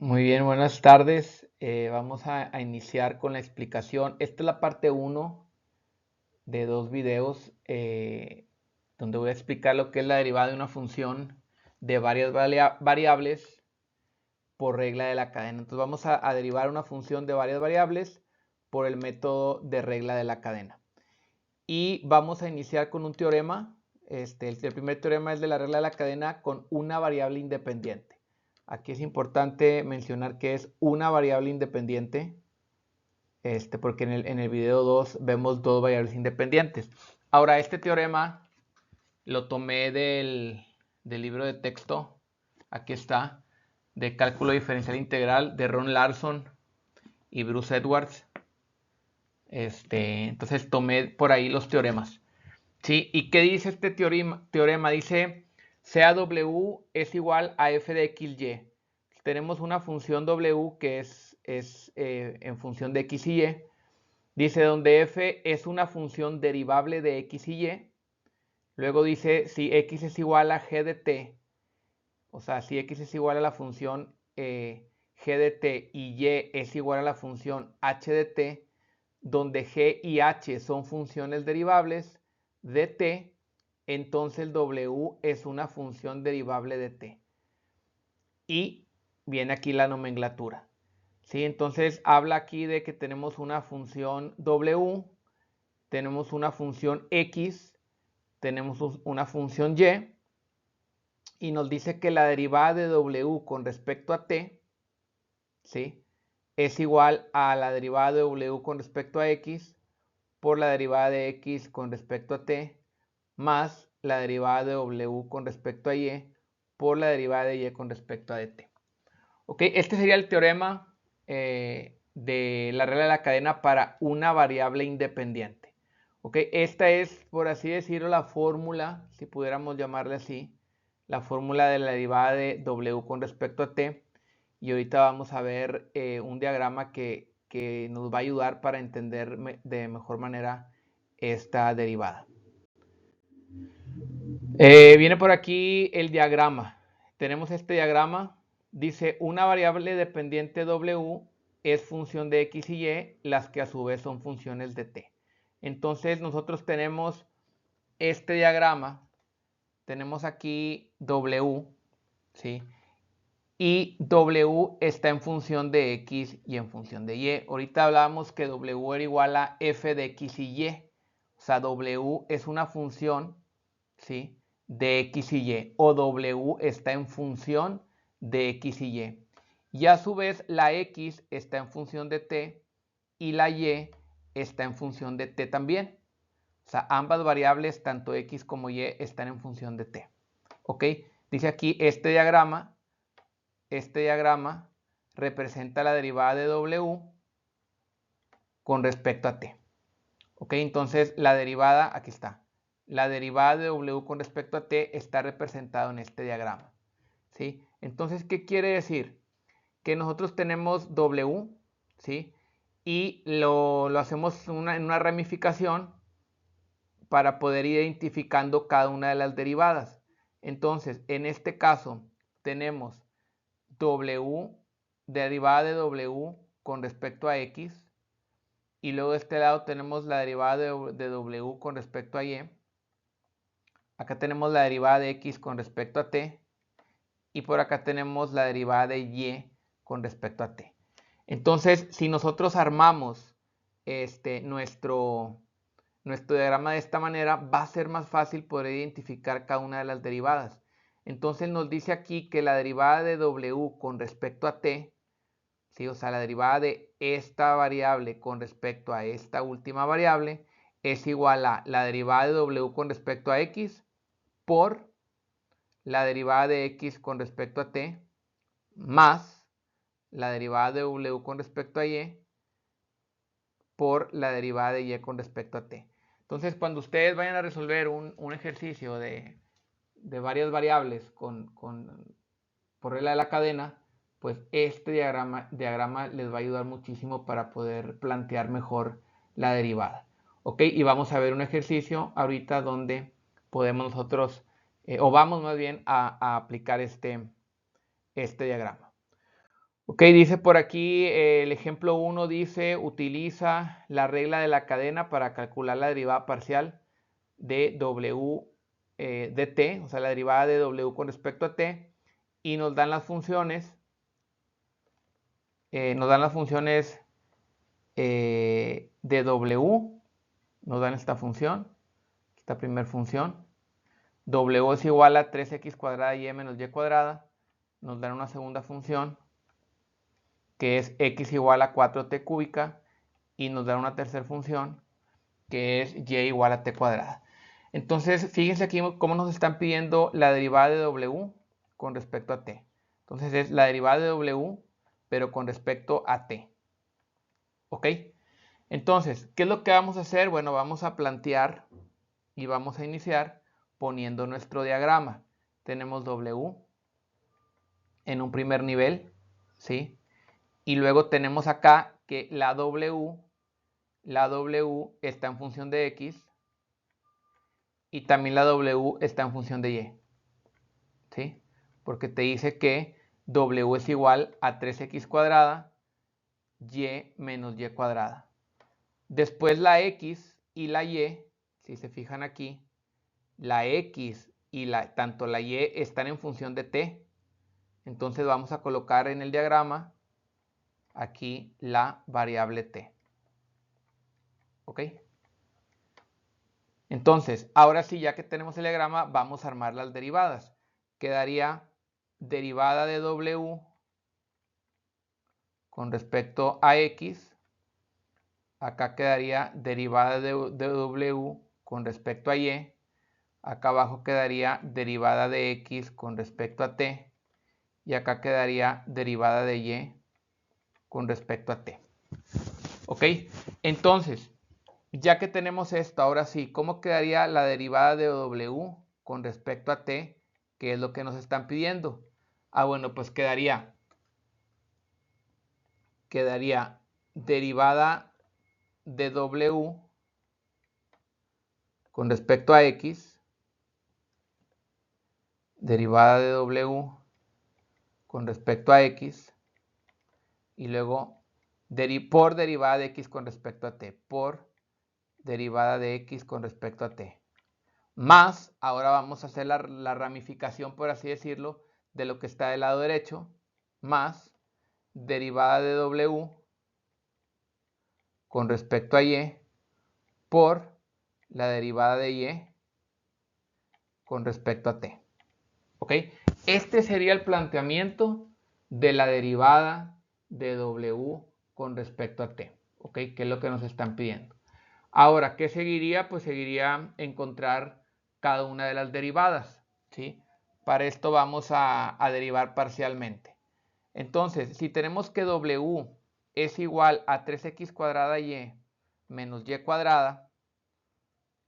Muy bien, buenas tardes. Vamos a iniciar con la explicación. Esta es la parte uno de dos videos donde voy a explicar lo que es la derivada de una función de varias variables por regla de la cadena. Entonces vamos a derivar una función de varias variables por el método de regla de la cadena. Y vamos a iniciar con un teorema. El primer teorema es de la regla de la cadena con una variable independiente. Aquí es importante mencionar que es una variable independiente, porque en el video 2 vemos dos variables independientes. Ahora, este teorema lo tomé del libro de texto, aquí está, de cálculo diferencial integral de Ron Larson y Bruce Edwards. Entonces tomé por ahí los teoremas. ¿Sí? ¿Y qué dice este teorema? Dice CAW es igual a f de XY. Tenemos una función W que es en función de X y Y. Dice donde f es una función derivable de X y Y. Luego dice si X es igual a G de T. O sea, si X es igual a la función G de T y Y es igual a la función H de T, donde G y H son funciones derivables de T, entonces el W es una función derivable de T. Y viene aquí la nomenclatura. ¿Sí? Entonces habla aquí de que tenemos una función W, tenemos una función X, tenemos una función y nos dice que la derivada de W con respecto a T, ¿sí?, es igual a la derivada de W con respecto a X por la derivada de X con respecto a T más la derivada de W con respecto a Y por la derivada de Y con respecto a dt. ¿Ok? Este sería el teorema de la regla de la cadena para una variable independiente. ¿Ok? Esta es, por así decirlo, la fórmula, si pudiéramos llamarle así, la fórmula de la derivada de W con respecto a T. Y ahorita vamos a ver un diagrama que nos va a ayudar para entender de mejor manera esta derivada. Viene por aquí el diagrama. Tenemos este diagrama. Dice una variable dependiente W es función de X y Y, las que a su vez son funciones de T. Entonces nosotros tenemos este diagrama. Tenemos aquí W, ¿sí? Y W está en función de X y en función de Y. Ahorita hablábamos que W era igual a f de X y Y. O sea, W es una función, ¿sí?, de X y Y. O W está en función de X y Y. Y a su vez la X está en función de T y la Y está en función de T también. O sea, ambas variables, tanto X como Y, están en función de T. ¿Ok? Dice aquí este diagrama representa la derivada de W con respecto a T. ¿Ok? Entonces la derivada, aquí está. La derivada de W con respecto a T está representado en este diagrama. ¿Sí? Entonces, ¿qué quiere decir? Que nosotros tenemos W, ¿sí?, y lo hacemos en una ramificación para poder ir identificando cada una de las derivadas. Entonces, en este caso, tenemos W, derivada de W con respecto a X, y luego de este lado tenemos la derivada de W con respecto a Y. Acá tenemos la derivada de X con respecto a T, y por acá tenemos la derivada de Y con respecto a T. Entonces, si nosotros armamos nuestro diagrama de esta manera, va a ser más fácil poder identificar cada una de las derivadas. Entonces nos dice aquí que la derivada de W con respecto a T, ¿sí?, o sea, la derivada de esta variable con respecto a esta última variable, es igual a la derivada de W con respecto a X por la derivada de X con respecto a T más la derivada de W con respecto a Y por la derivada de Y con respecto a T. Entonces, cuando ustedes vayan a resolver un ejercicio de varias variables por regla de la cadena, pues este diagrama les va a ayudar muchísimo para poder plantear mejor la derivada. ¿Ok? Y vamos a ver un ejercicio ahorita donde podemos nosotros, o vamos más bien a aplicar este diagrama. Ok, dice por aquí, el ejemplo 1 dice, utiliza la regla de la cadena para calcular la derivada parcial de W de t, o sea, la derivada de W con respecto a t, y nos dan las funciones, de W, nos dan esta función, esta primera función, W es igual a 3x cuadrada y menos y cuadrada, nos dan una segunda función, que es x igual a 4t cúbica, y nos dan una tercera función, que es y igual a t cuadrada. Entonces, fíjense aquí cómo nos están pidiendo la derivada de W con respecto a t. Entonces es la derivada de W, pero con respecto a t. ¿Ok? Entonces, ¿qué es lo que vamos a hacer? Bueno, vamos a plantear y vamos a iniciar poniendo nuestro diagrama. Tenemos W en un primer nivel, ¿sí? Y luego tenemos acá que la W está en función de X y también la W está en función de Y, ¿sí? Porque te dice que W es igual a 3x cuadrada y menos y cuadrada. Después la X y la Y, si se fijan aquí, la X y tanto la Y están en función de t. Entonces vamos a colocar en el diagrama aquí la variable t. ¿Ok? Entonces, ahora sí, ya que tenemos el diagrama, vamos a armar las derivadas. Quedaría derivada de W con respecto a X. Acá quedaría derivada de W con respecto a Y. Acá abajo quedaría derivada de X con respecto a T. Y acá quedaría derivada de Y con respecto a T. ¿Ok? Entonces, ya que tenemos esto, ahora sí, ¿cómo quedaría la derivada de W con respecto a t? ¿Qué es lo que nos están pidiendo? Ah, bueno, pues quedaría derivada de W con respecto a X, derivada de W con respecto a X, y luego por derivada de X con respecto a t, por derivada de X con respecto a t. Más, ahora vamos a hacer la ramificación, por así decirlo, de lo que está del lado derecho, más derivada de W con respecto a Y por la derivada de Y con respecto a t. ¿Ok? Este sería el planteamiento de la derivada de W con respecto a t. ¿Ok? Que es lo que nos están pidiendo. Ahora, ¿qué seguiría? Pues seguiría encontrar cada una de las derivadas, ¿sí? Para esto vamos a derivar parcialmente. Entonces, si tenemos que W es igual a 3x cuadrada y menos y cuadrada,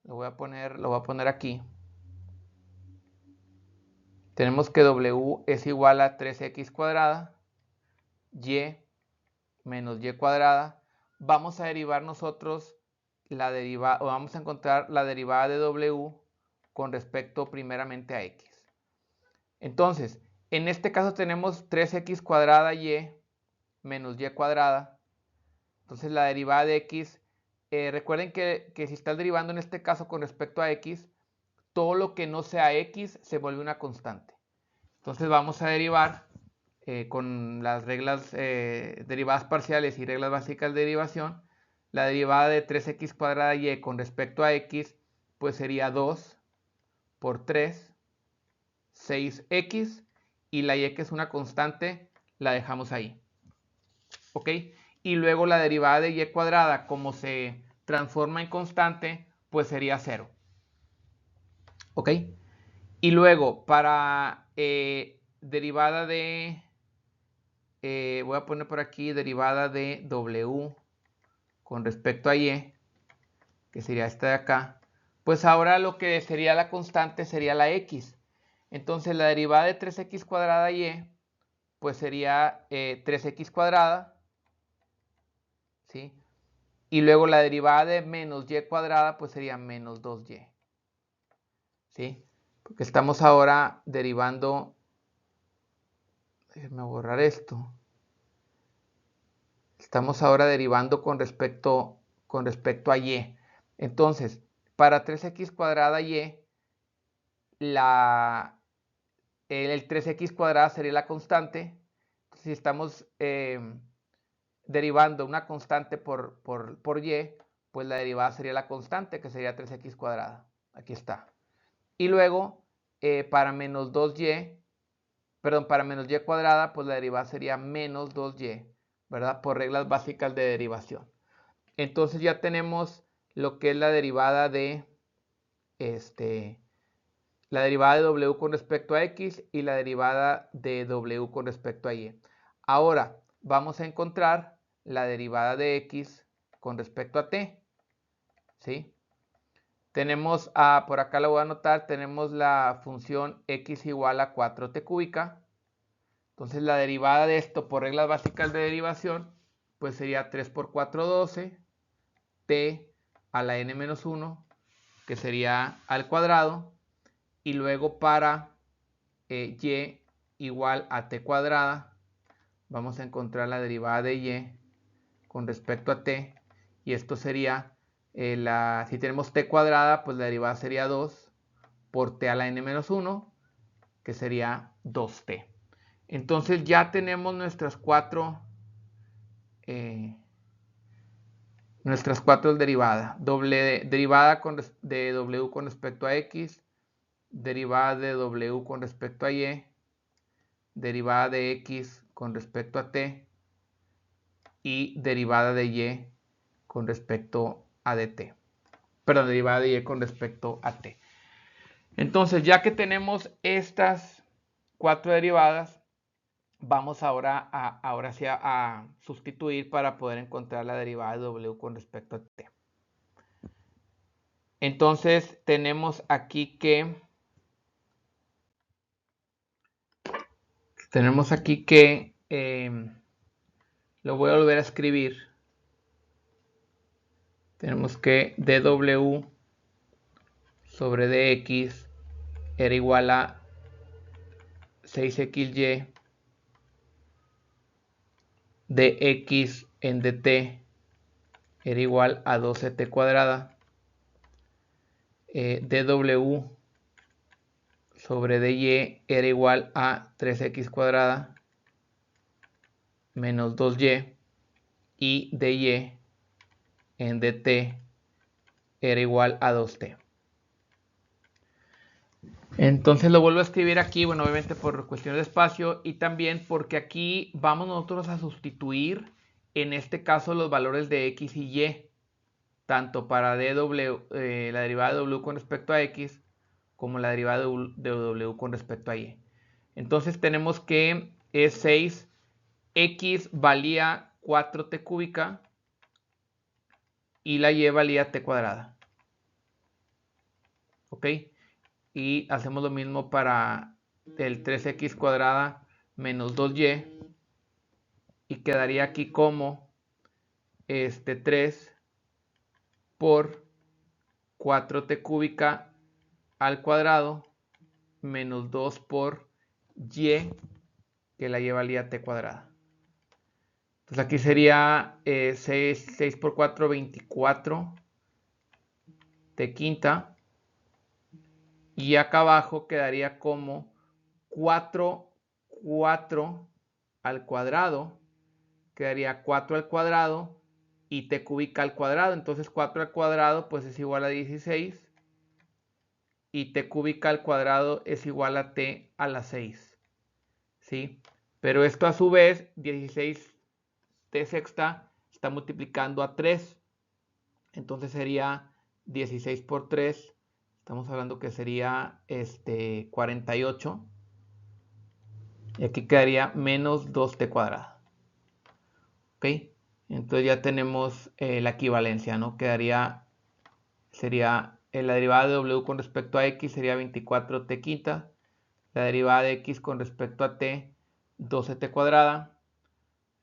lo voy a poner aquí. Tenemos que W es igual a 3x cuadrada y menos y cuadrada. Vamos a derivar nosotros la derivada, o vamos a encontrar la derivada de W con respecto primeramente a X. Entonces, en este caso tenemos 3x cuadrada y menos y cuadrada. Entonces la derivada de X, recuerden que si está derivando en este caso con respecto a X, todo lo que no sea X se vuelve una constante. Entonces vamos a derivar con las reglas derivadas parciales y reglas básicas de derivación. La derivada de 3x cuadrada y con respecto a X, pues sería 2 por 3, 6x, y la y, que es una constante, la dejamos ahí. ¿Ok? Y luego la derivada de y cuadrada, como se transforma en constante, pues sería 0. ¿Ok? Y luego, para derivada de, voy a poner por aquí derivada de W con respecto a Y, que sería esta de acá, pues ahora lo que sería la constante sería la X. Entonces la derivada de 3x cuadrada Y, pues sería 3x cuadrada, ¿sí? Y luego la derivada de menos y cuadrada, pues sería menos 2y, ¿sí? Porque estamos ahora derivando, déjenme borrar esto, Estamos ahora derivando con respecto a y. Entonces, para 3x cuadrada y, el 3x cuadrada sería la constante. Si estamos derivando una constante por y, pues la derivada sería la constante, que sería 3x cuadrada. Aquí está. Y luego, para menos 2y, perdón, para menos y cuadrada, pues la derivada sería menos 2y, ¿verdad? Por reglas básicas de derivación. Entonces ya tenemos lo que es la derivada de w con respecto a x y la derivada de w con respecto a y. Ahora vamos a encontrar la derivada de x con respecto a t, ¿sí? Tenemos, por acá lo voy a anotar, tenemos la función x igual a 4t cúbica. Entonces la derivada de esto por reglas básicas de derivación, pues sería 3 por 4, 12, t a la n-1, que sería al cuadrado, y luego para y igual a t cuadrada, vamos a encontrar la derivada de y con respecto a t, y esto sería, si tenemos t cuadrada, pues la derivada sería 2 por t a la n-1, que sería 2t. Entonces ya tenemos nuestras cuatro derivadas. Derivada de w con respecto a x, derivada de w con respecto a y, derivada de x con respecto a t y derivada de y con respecto a dt. Perdón, derivada de y con respecto a t. Entonces, ya que tenemos estas cuatro derivadas, vamos ahora sí a sustituir para poder encontrar la derivada de w con respecto a t. Entonces, tenemos aquí que lo voy a volver a escribir. Tenemos que dw sobre dx era igual a 6xy dx en dt era igual a 12t cuadrada. Dw sobre dy era igual a 3x cuadrada menos 2y y dy en dt era igual a 2t. Entonces lo vuelvo a escribir aquí, bueno, obviamente por cuestiones de espacio y también porque aquí vamos nosotros a sustituir, en este caso, los valores de x y y, tanto para dw, la derivada de w con respecto a x, como la derivada de w con respecto a y. Entonces tenemos que es 6, x valía 4t cúbica y la y valía t cuadrada. ¿Ok? Y hacemos lo mismo para el 3x cuadrada menos 2y y quedaría aquí como 3 por 4t cúbica al cuadrado menos 2 por y, que la y valía t cuadrada. Entonces aquí sería 6 por 4, 24 t quinta. Y acá abajo quedaría como 4 al cuadrado. Quedaría 4 al cuadrado y t cúbica al cuadrado. Entonces 4 al cuadrado pues es igual a 16. Y t cúbica al cuadrado es igual a t a la 6. ¿Sí? Pero esto a su vez, 16 t sexta está multiplicando a 3. Entonces sería 16 por 3. Estamos hablando que sería 48. Y aquí quedaría menos 2t cuadrada. ¿Ok? Entonces ya tenemos la equivalencia, ¿no? Sería la derivada de w con respecto a x sería 24t quinta. La derivada de x con respecto a t, 12t cuadrada.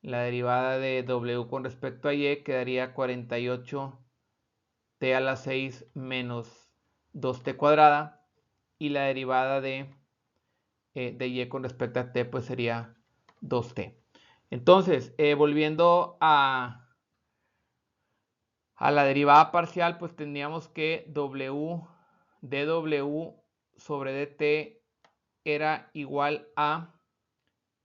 La derivada de w con respecto a y quedaría 48t a la 6 menos 2t cuadrada. Y la derivada de y con respecto a t pues sería 2t. Entonces, volviendo a la derivada parcial, pues tendríamos que w dw sobre dt era igual a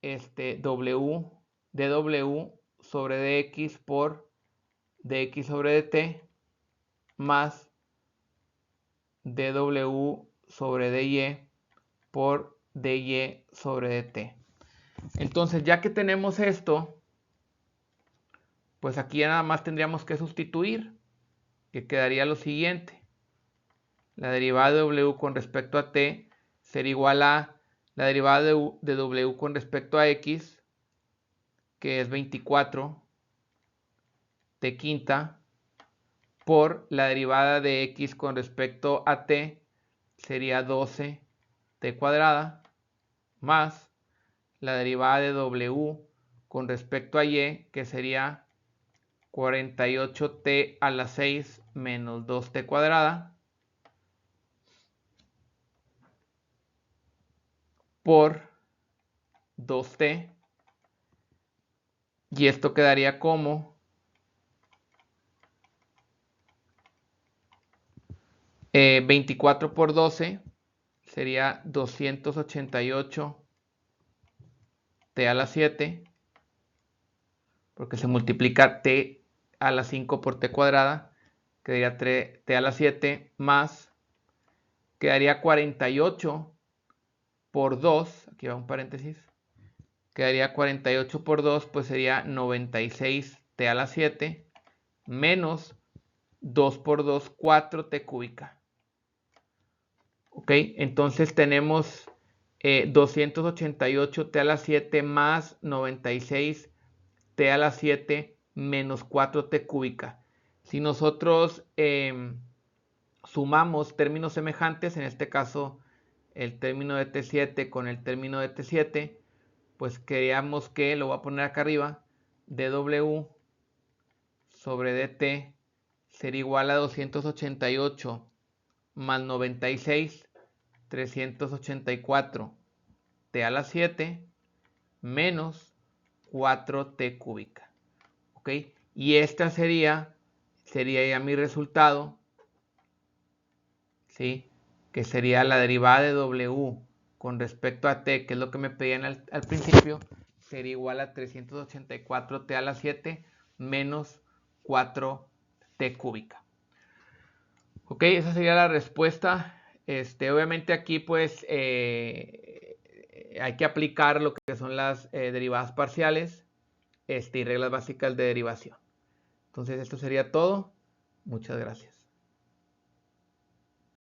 w dw sobre dx por dx sobre dt más dw sobre dy por dy sobre dt. Entonces, ya que tenemos esto, pues aquí ya nada más tendríamos que sustituir, que quedaría lo siguiente. La derivada de w con respecto a t sería igual a la derivada de w con respecto a x, que es 24 t quinta, por la derivada de x con respecto a t sería 12 t cuadrada, más la derivada de w con respecto a y, que sería 48t a la 6 menos 2t cuadrada, por 2t, y esto quedaría como 24 por 12 sería 288 t a la 7, porque se multiplica t a la 5 por t cuadrada, quedaría t a la 7, más quedaría 48 por 2, aquí va un paréntesis, quedaría 48 por 2, pues sería 96 t a la 7, menos 2 por 2, 4t cúbica. Ok, entonces tenemos 288 t a la 7 más 96 t a la 7 menos 4t cúbica. Si nosotros sumamos términos semejantes, en este caso el término de t7 con el término de t7, pues queríamos que, lo voy a poner acá arriba, dw sobre dt sería igual a 288 más 96, 384 t a la 7 menos 4t cúbica. ¿Ok? Y esta sería ya mi resultado, ¿sí? Que sería la derivada de w con respecto a t, que es lo que me pedían al principio, sería igual a 384 t a la 7 menos 4t cúbica. Ok, esa sería la respuesta. Obviamente aquí pues hay que aplicar lo que son las derivadas parciales y reglas básicas de derivación. Entonces esto sería todo. Muchas gracias.